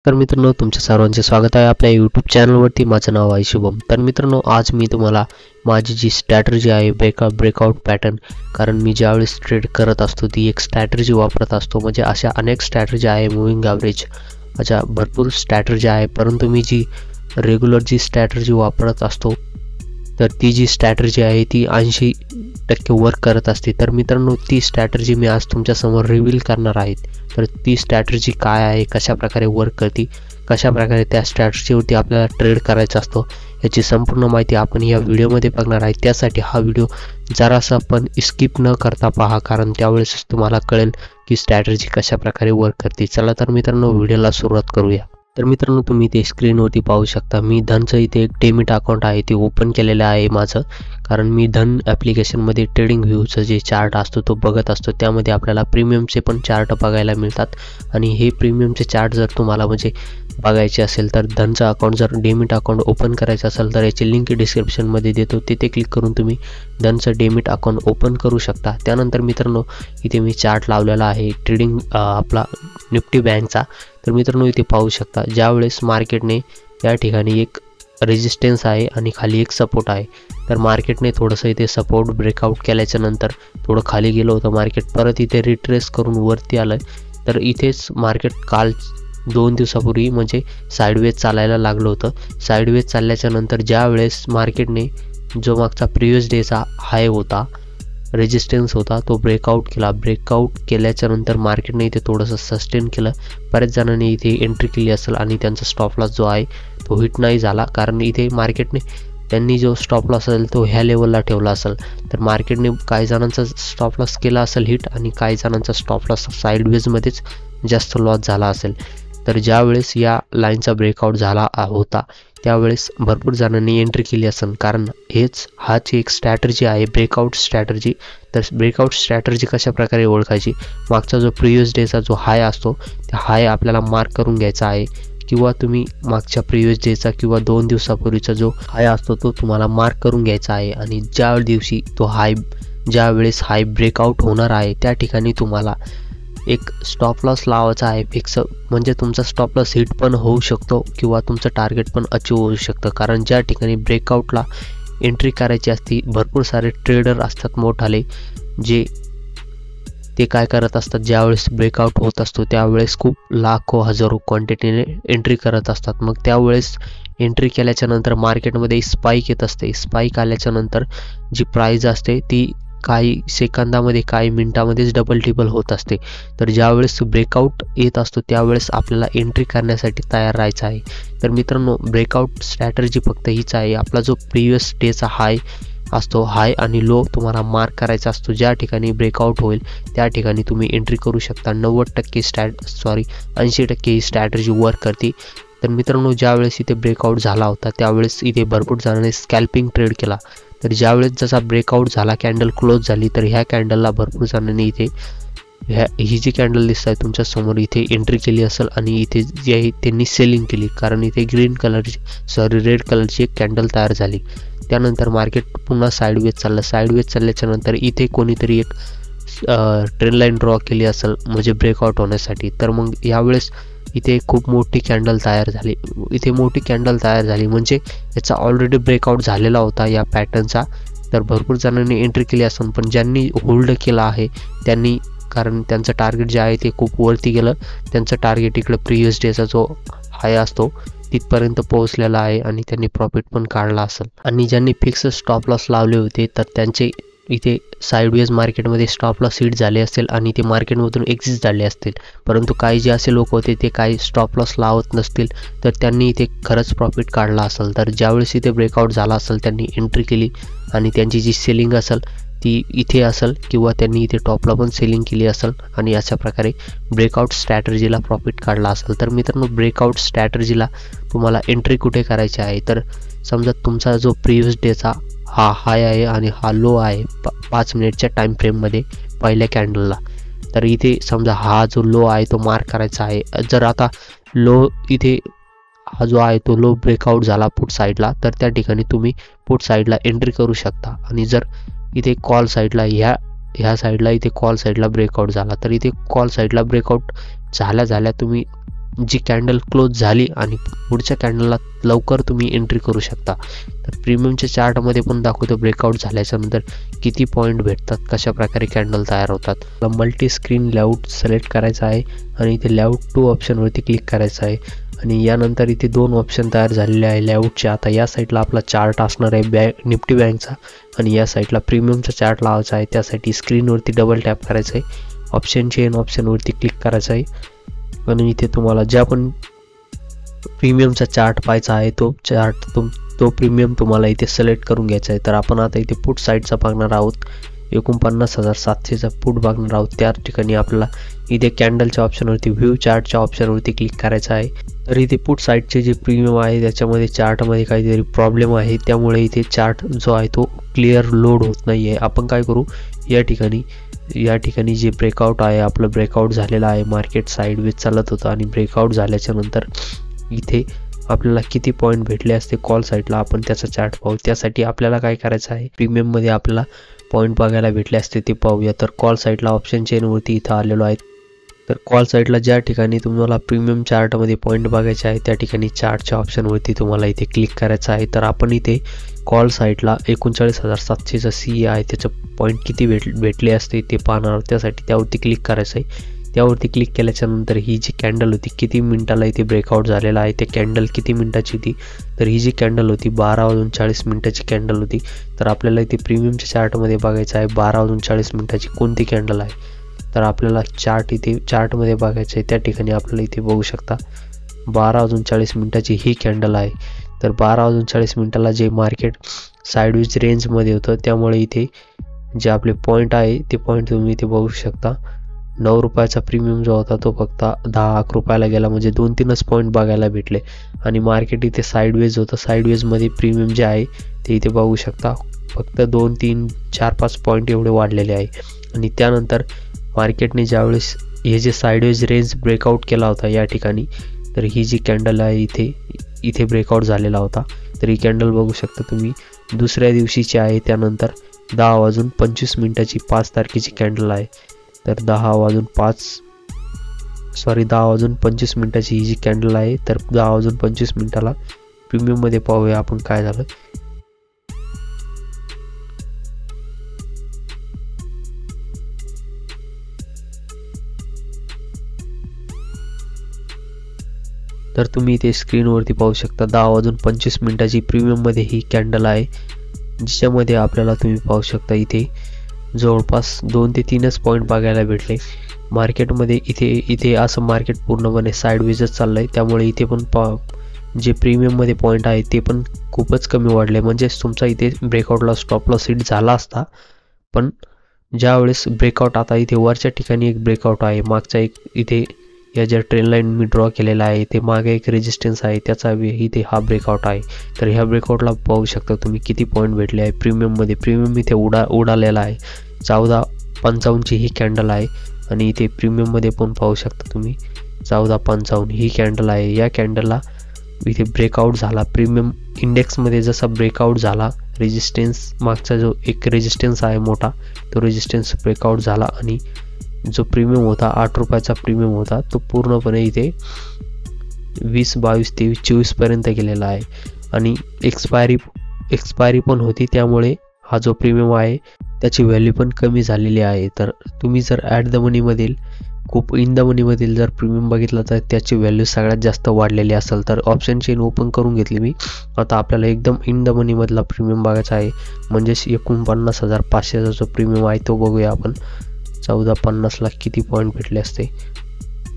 तर मित्रांनो, तुमच्या सर्वांचे स्वागत आहे आपल्या यूट्यूब चॅनलवरती. माझं नाव आहे शुभम. तर मित्रांनो, आज मी तुम्हाला माझी जी स्ट्रॅटर्जी आहे ब्रेकआउट पॅटर्न, कारण मी ज्यावेळेस ट्रेड करत असतो ती एक स्ट्रॅटर्जी वापरत असतो. म्हणजे अशा अनेक स्ट्रॅटर्जी आहे, मूव्हिंग ॲव्हरेज, अशा भरपूर स्ट्रॅटर्जी आहे. परंतु मी जी रेग्युलर जी स्ट्रॅटर्जी वापरत असतो तर ती जी स्ट्रॅटर्जी आहे ती 80% वर्क करत असते. तर मित्रांनो, ती स्ट्रॅटर्जी मी आज तुमच्यासमोर रिव्हील करणार आहे. तर ती स्ट्रॅटर्जी काय आहे, कशाप्रकारे वर्क करते, कशाप्रकारे त्या स्ट्रॅटर्जीवरती आपल्याला ट्रेड करायचा असतो, याची संपूर्ण माहिती आपण या व्हिडिओमध्ये बघणार आहे. त्यासाठी हा व्हिडिओ जरासा पण स्किप न करता पहा, कारण त्यावेळेस तुम्हाला कळेल की स्ट्रॅटर्जी कशाप्रकारे वर्क करते. चला तर मित्रांनो, व्हिडिओला सुरुवात करूया. तर मित्रांनो, तुम्ही ते स्क्रीनवरती पाहू शकता, मी धनचं इथे एक डेमिट अकाउंट आहे ते ओपन केलेलं आहे माझं. कारण मी धन ॲप्लिकेशनमध्ये ट्रेडिंग व्ह्यूचं जे चार्ट असतो तो बघत असतो. त्यामध्ये आपल्याला प्रीमियमचे पण चार्ट बघायला मिळतात. आणि हे प्रीमियमचे चार्ट जर तुम्हाला म्हणजे बघायचे असेल तर धनचं अकाउंट जर डेमिट अकाउंट ओपन करायचं असेल तर याची लिंक डिस्क्रिप्शनमध्ये देतो, तिथे क्लिक करून तुम्ही धनचं डेमिट अकाउंट ओपन करू शकता. त्यानंतर मित्रांनो, इथे मी चार्ट लावलेला आहे ट्रेडिंग आपला निफ्टी बँकचा. तर मित्रांनो, इथे पाहू शकता ज्यावेळेस मार्केटने या ठिकाणी एक रेजिस्टन्स आहे आणि खाली एक सपोर्ट आहे. तर मार्केटने थोडंसं इथे सपोर्ट ब्रेकआउट केल्याच्या नंतर थोडं खाली गेलं होतं मार्केट, परत इथे रिट्रेस करून वरती आलं. तर इथेच मार्केट काल 2 दिवसापूर्वी म्हणजे साईडवेज चालायला लागलं होतं. साईडवेज चालल्याच्या नंतर ज्या वेळेस मार्केटने जो मागचा प्रिव्हियस डेचा हाय होता, रेजिस्टन्स होता, तो ब्रेकआउट केला. ब्रेकआउट केल्याच्या नंतर मार्केटने इथे थोडंसं सस्टेन केलं. बऱ्याच जणांनी इथे एंट्री केली असेल आणि त्यांचा स्टॉप लॉस जो आहे तो हिट नाही झाला, कारण इथे मार्केटने त्यांनी जो स्टॉप लॉस असेल तो ह्या लेवलला ठेवला असेल. तर मार्केटने काही जणांचा स्टॉप लॉस केला असेल हिट, आणि काही जणांचा स्टॉप लॉस साईडवेजमध्येच जास्त लॉस झाला असेल. तर ज्यावेळेस या लाईनचा ब्रेकआउट झाला होता त्यावेळेस भरपूर जणांनी एंट्री केली असेल, कारण हाच एक स्ट्रॅटर्जी आहे ब्रेकआउट स्ट्रॅटर्जी. तर ब्रेकआउट स्ट्रॅटर्जी कशाप्रकारे ओळखायची, मागचा जो प्रिव्हियस डेचा जो हाय असतो त्या हाय आपल्याला मार्क करून घ्यायचा आहे, किंवा तुम्ही मागच्या प्रिव्हियस डेचा किंवा 2 दिवसापूर्वीचा जो हाय असतो तो तुम्हाला मार्क करून घ्यायचा आहे. आणि ज्या दिवशी तो हाय, ज्या वेळेस हाय ब्रेकआउट होणार आहे त्या ठिकाणी तुम्हाला एक स्टॉप लॉस लावायचा आहे फिक्स. म्हणजे तुमचा स्टॉप लॉस हिट पण होऊ शकतो किंवा तुमचं टार्गेट पण अचीव होऊ शकतं. कारण ज्या ठिकाणी ब्रेकआउटला एंट्री करायची असते, भरपूर सारे ट्रेडर असतात मोठाले, जे ते काय करत असतात, ज्यावेळेस ब्रेकआउट होत असतो त्यावेळेस खूप लाखो हजारो क्वांटिटीने एंट्री करत असतात. मग त्यावेळेस एंट्री केल्याच्या नंतर मार्केटमध्ये स्पाईक येत असते. स्पाईक आल्याच्या नंतर जी प्राईज असते ती काही सेकंदामध्ये, काही मिनिटामध्येच डबल टिबल होत असते. तर ज्यावेळेस ब्रेकआउट येत असतो त्यावेळेस आपल्याला एंट्री करण्यासाठी तयार राहायचं आहे. तर मित्रांनो, ब्रेकआउट स्ट्रॅटर्जी फक्त हीच आहे. आपला जो प्रिव्हियस डेचा हाय असतो, हाय आणि लो तुम्हाला मार्क करायचा असतो. ज्या ठिकाणी ब्रेकआउट होईल त्या ठिकाणी तुम्ही एंट्री करू शकता. 80% ही स्ट्रॅटर्जी वर्क करते. तर मित्रांनो, ज्यावेळेस इथे ब्रेकआउट झाला होता त्यावेळेस इथे भरपूर जणांनी स्कॅल्पिंग ट्रेड केला. तर ज्यावेळेस जसा ब्रेकआउट झाला, कॅन्डल क्लोज झाली, तर ह्या कॅन्डलला भरपूर जणांनी इथे ही जी कॅन्डल दिसत आहे तुमच्यासमोर इथे एंट्री केली असेल, आणि इथे जी आहे त्यांनी सेलिंग केली, कारण इथे रेड कलरची एक कॅन्डल तयार झाली. त्यानंतर मार्केट पुन्हा साईडवेज चाललं. साईडवेज चालल्याच्या नंतर इथे कोणीतरी एक ट्रेंड लाईन ड्रॉ केली असेल म्हणजे ब्रेकआउट होण्यासाठी. तर मग यावेळेस इथे खूप मोठी कॅन्डल तयार झाली. इथे मोठी कॅन्डल तयार झाली म्हणजे याचा ऑलरेडी ब्रेकआउट झालेला होता या पॅटर्नचा. तर भरपूर जणांनी एंट्री केली असेल, पण ज्यांनी होल्ड केला आहे त्यांनी, कारण त्यांचं टार्गेट जे आहे ते खूप वरती गेलं, त्यांचं टार्गेट इकडे प्रिव्हियस डेचा जो हाय असतो तिथपर्यंत पोहोचलेला आहे आणि त्यांनी प्रॉफिट पण काढला असेल. आणि ज्यांनी फिक्स स्टॉप लॉस लावले होते तर त्यांचे इथे साईडवेज मार्केटमध्ये स्टॉप लॉस हिट झाले असेल आणि ते मार्केटमधून एक्झिट झाले असतील. परंतु काही जे असे लोक होते ते काही स्टॉप लॉस लावत नसतील तर त्यांनी इथे खरंच प्रॉफिट काढला असेल. तर ज्यावेळेस इथे ब्रेकआउट झाला असेल त्यांनी एंट्री केली आणि त्यांची जी सेलिंग असेल ती इथे असेल, किंवा त्यांनी इथे टॉपला पण सेलिंग केली असेल आणि अशा प्रकारे ब्रेकआउट स्ट्रॅटर्जीला प्रॉफिट काढला असेल. तर मित्रांनो, ब्रेकआउट स्ट्रॅटर्जीला तुम्हाला एंट्री कुठे करायची आहे, तर समजा तुमचा जो प्रिव्हियस डेचा हा हाय आहे आणि हा लो आहे 5 मिनिटच्या टाईम फ्रेममध्ये पहिल्या कॅन्डलला. तर इथे समजा हा जो लो आहे तो मार्क करायचा आहे. जर आता लो इथे हा जो आहे तो लो ब्रेकआउट झाला पुट साईडला, तर त्या ठिकाणी तुम्ही पुट साईडला एंट्री करू शकता. आणि जर इथे कॉल साईडला ह्या साईडला इथे कॉल साईडला ब्रेकआउट झाला, तर इथे कॉल साईडला ब्रेकआउट झाल्या तुम्ही जी कॅन्डल क्लोज झाली आणि पुढच्या कॅन्डलला लवकर तुम्ही एंट्री करू शकता. तर प्रीमियमच्या चार्टमध्ये पण दाखवतो ब्रेकआउट झाल्याच्या नंतर किती पॉईंट भेटतात, कशा प्रकारे कॅन्डल तयार होतात. मल्टी स्क्रीन लेआउट सिलेक्ट करायचा आहे आणि इथे लेआउट 2 ऑप्शनवरती क्लिक करायचं आहे आणि यानंतर इथे 2 ऑप्शन तयार झालेले आहे लेआउटचे. आता या साईडला आपला चार्ट असणार आहे निफ्टी बँकचा आणि या साईडला प्रीमियमचा चार्ट लावायचा आहे. त्यासाठी स्क्रीनवरती डबल टॅप करायचं आहे, ऑप्शन चेन ऑप्शनवरती क्लिक करायचं आहे आणि इथे तुम्हाला ज्या पण प्रीमियमचा चार्ट पाहायचा आहे तो प्रीमियम तुम्हाला इथे सिलेक्ट करून घ्यायचा आहे. तर आपण आता इथे पुट साईडचा बघणार आहोत, 49,700चा पुट बघणार आहोत. त्या ठिकाणी आपल्याला इथे कॅन्डलच्या ऑप्शनवरती व्ह्यू चार्टच्या ऑप्शनवरती क्लिक करायचं आहे. तर इथे पुट साईडचे जे प्रीमियम आहे त्याच्यामध्ये चार्टमध्ये काहीतरी प्रॉब्लेम आहे, त्यामुळे इथे चार्ट जो आहे तो क्लिअर लोड होत नाही आहे. आपण काय करू, या ठिकाणी जे ब्रेकआउट आहे आपलं ब्रेकआउट झालेलं आहे, मार्केट साईडवेज चालत होतं आणि ब्रेकआउट झाल्याच्या नंतर इथे आपल्याला किती पॉईंट भेटले असते कॉल साईडला आपण त्याचा चार्ट पाहू. त्यासाठी आपल्याला काय करायचं आहे, प्रीमियममध्ये आपल्याला पॉईंट बघायला भेटले असते ते पाहूया. तर कॉल साईडला ऑप्शन चेनवरती इथं आलेलो आहे. तर कॉल साईडला ज्या ठिकाणी तुम्हाला प्रीमियम चार्टमध्ये पॉईंट बघायचे आहे त्या ठिकाणी चार्टच्या ऑप्शनवरती तुम्हाला इथे क्लिक करायचं आहे. तर आपण इथे कॉल साईडला 39,700चा सी आहे त्याचं पॉईंट किती भेटले असते ते पाहणार. त्यासाठी त्यावरती क्लिक करायचं आहे. त्यावरती क्लिक केल्याच्या नंतर ही जी कॅन्डल होती किती मिनिटाला इथे ब्रेकआउट झालेला आहे, ते कॅन्डल किती मिनिटाची होती, तर ही जी कॅन्डल होती 12:40 कॅन्डल होती. तर आपल्याला इथे प्रीमियमच्या चार्टमध्ये बघायचं आहे 12:40 कोणती कॅन्डल आहे. तर आपल्याला इथे चार्टमध्ये बघायचं आहे, त्या ठिकाणी आपल्याला इथे बघू शकता 12:40 ही कॅन्डल आहे. तर 12:40 जे मार्केट साईडवेज रेंजमध्ये होतं, त्यामुळे इथे जे आपले पॉईंट आहे ते पॉईंट तुम्ही इथे बघू शकता. 9 रुपयाचा प्रीमियम जो होता तो फक्त 10 रुपयाला गेला, म्हणजे 2-3च पॉईंट बघायला भेटले आणि मार्केट इथे साईडवेज होतं. साईडवेजमध्ये प्रीमियम जे आहे ते इथे बघू शकता फक्त 2, 3, 4, 5 पॉईंट एवढे वाढलेले आहे. आणि त्यानंतर मार्केटने ज्यावेळेस हे जे साईडवेज रेंज ब्रेकआउट केला होता या ठिकाणी, तर ही जी कॅन्डल आहे इथे ब्रेकआउट झालेला होता. तर ही कॅन्डल बघू शकता तुम्ही दुसऱ्या दिवशीची आहे. त्यानंतर 10:25 5 तारखेची कॅन्डल आहे. तर 10:25 ही जी कॅन्डल आहे, तर 10:25 प्रीमियममध्ये पाहूया आपण काय झालं. तर तुम्ही इथे स्क्रीनवरती पाहू शकता 10:25 प्रीमियममध्ये ही कॅन्डल आहे, जिच्यामध्ये आपल्याला तुम्ही पाहू शकता इथे जवळपास 2 ते 3च पॉईंट बघायला भेटले मार्केटमध्ये. इथे असं मार्केट पूर्णपणे साईडवेजच चाललं आहे, त्यामुळे इथे पण जे प्रीमियममध्ये पॉईंट आहे ते पण खूपच कमी वाढले. म्हणजेच तुमचा इथे ब्रेकआउटला स्टॉप लॉस हिट झाला असता, पण ज्यावेळेस ब्रेकआउट आता इथे वरच्या ठिकाणी एक ब्रेकआउट आहे, मागचा एक इथे या ज्या ट्रेन लाईन मी ड्रॉ केलेला आहे ते मागे एक रेजिस्टन्स आहे, त्याचा इथे हा ब्रेकआउट आहे. तर ह्या ब्रेकआउटला पाहू शकता तुम्ही किती पॉईंट भेटले आहे प्रीमियममध्ये. प्रीमियम इथे उडालेला आहे 14.55 ही कॅन्डल आहे आणि इथे प्रीमियममध्ये पण पाहू शकता तुम्ही 14.55 ही कॅन्डल आहे. या कॅन्डलला इथे ब्रेकआउट झाला प्रीमियम इंडेक्समध्ये. जसा ब्रेकआउट झाला रेजिस्टन्स मागचा जो एक रेजिस्टन्स आहे मोठा, तो रेजिस्टन्स ब्रेकआउट झाला आणि जो प्रीमियम होता 8 रुपयाचा प्रीमियम होता तो पूर्णपणे इथे 20, 22, 23, 24 पर्यंत गेलेला आहे आणि एक्सपायरी पण होती, त्यामुळे हा जो प्रीमियम आहे त्याची व्हॅल्यू पण कमी झालेली आहे. तर तुम्ही जर ॲट द मनीमधील इन द मनीमधील जर प्रीमियम बघितला तर त्याची व्हॅल्यू सगळ्यात जास्त वाढलेली असेल. तर ऑप्शन चेन ओपन करून घेतली मी. आता आपल्याला एकदम इन द मनीमधला प्रीमियम बघायचा आहे, म्हणजेच 49,500चा जो प्रीमियम आहे तो बघूया आपण. 14.50ला किती पॉईंट भेटले असते.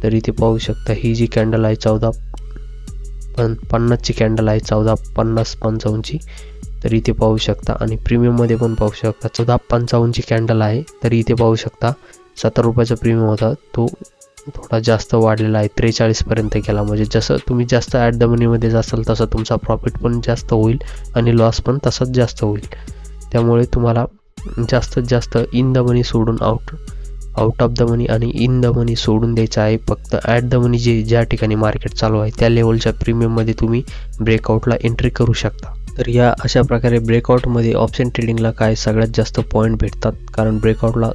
तर इथे पाहू शकता ही जी कॅन्डल आहे 14.50ची कॅन्डल आहे 14.50-55ची. तर इथे पाहू शकता आणि प्रीमियममध्ये पण पाहू शकता 14.55ची कॅन्डल आहे. तर इथे पाहू शकता 70 रुपयाचा प्रीमियम होता तो थोडा जास्त वाढलेला आहे, 43 पर्यंत गेला. म्हणजे जसं तुम्ही जास्त ॲट द मनीमध्ये जासाल तसं तुमचा प्रॉफिट पण जास्त होईल आणि लॉस पण तसाच जास्त होईल. त्यामुळे तुम्हाला जास्तीत जास्त इन द मनी सोडून आउट ऑफ द मनी आणि इन द मनी सोडून द्यायचं आहे. फक्त ॲट द मनी ज्या ठिकाणी मार्केट चालू आहे त्या लेवलच्या प्रीमियममध्ये तुम्ही ब्रेकआउटला एंट्री करू शकता. तर या अशा प्रकारे ब्रेकआउटमध्ये ऑप्शन ट्रेडिंगला काय सगळ्यात जास्त पॉईंट भेटतात, कारण ब्रेकआउटला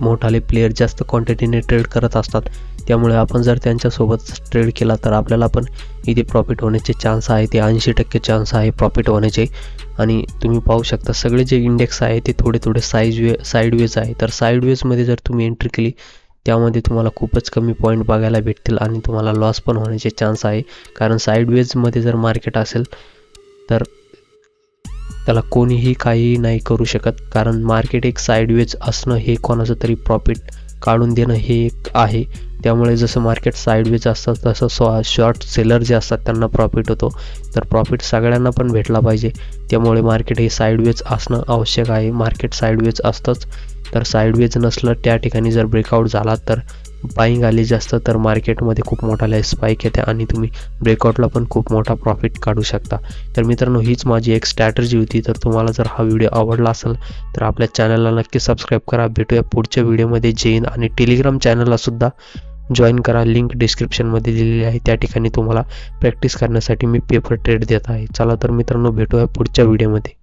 मोठाले प्लेयर जास्त क्वांटिटीने ट्रेड करत असतात, त्यामुळे आपण जर त्यांच्यासोबत ट्रेड केला तर आपल्याला पण इथे प्रॉफिट होण्याचे चान्स आहे, ते 80% चान्स आहे प्रॉफिट होण्याचे. आणि तुम्ही पाहू शकता सगळे जे इंडेक्स आहे ते थोडे साईडवेज आहे. तर साईडवेजमध्ये जर तुम्ही एंट्री केली त्यामध्ये तुम्हाला खूपच कमी पॉईंट बघायला भेटतील आणि तुम्हाला लॉस पण होण्याचे चान्स आहे. कारण साईडवेजमध्ये जर मार्केट असेल तर त्याला कोणीही काहीही नाही करू शकत, कारण मार्केट एक साईडवेज असणं हे कोणाचं तरी प्रॉफिट काढून देणं हे एक आहे. त्यामुळे जसं मार्केट साईडवेज असतं तसं शॉर्ट सेलर जे असतात त्यांना प्रॉफिट होतो. तर प्रॉफिट सगळ्यांना पण भेटला पाहिजे, त्यामुळे मार्केट हे साईडवेज असणं आवश्यक आहे. मार्केट साईडवेज असतंच, तर साईडवेज नसलं त्या ठिकाणी जर ब्रेकआउट झाला तर बाईंग आली जास्त तर मार्केटमध्ये खूप मोठा स्पाईक येते आणि तुम्ही ब्रेकआउटला पण खूप मोठा प्रॉफिट काढू शकता. तर मित्रांनो, हीच माझी एक स्ट्रॅटर्जी होती. तर तुम्हाला जर हा व्हिडिओ आवडला असेल तर आपल्या चॅनलला नक्की सबस्क्राईब करा. भेटूया पुढच्या व्हिडिओमध्ये. जय हिंद. आणि टेलिग्राम चॅनलला सुद्धा जॉईन करा, लिंक डिस्क्रिप्शनमध्ये दिलेली आहे. त्या ठिकाणी तुम्हाला प्रॅक्टिस करण्यासाठी मी पेपर ट्रेड देत आहे. चला तर मित्रांनो, भेटूया पुढच्या व्हिडिओमध्ये.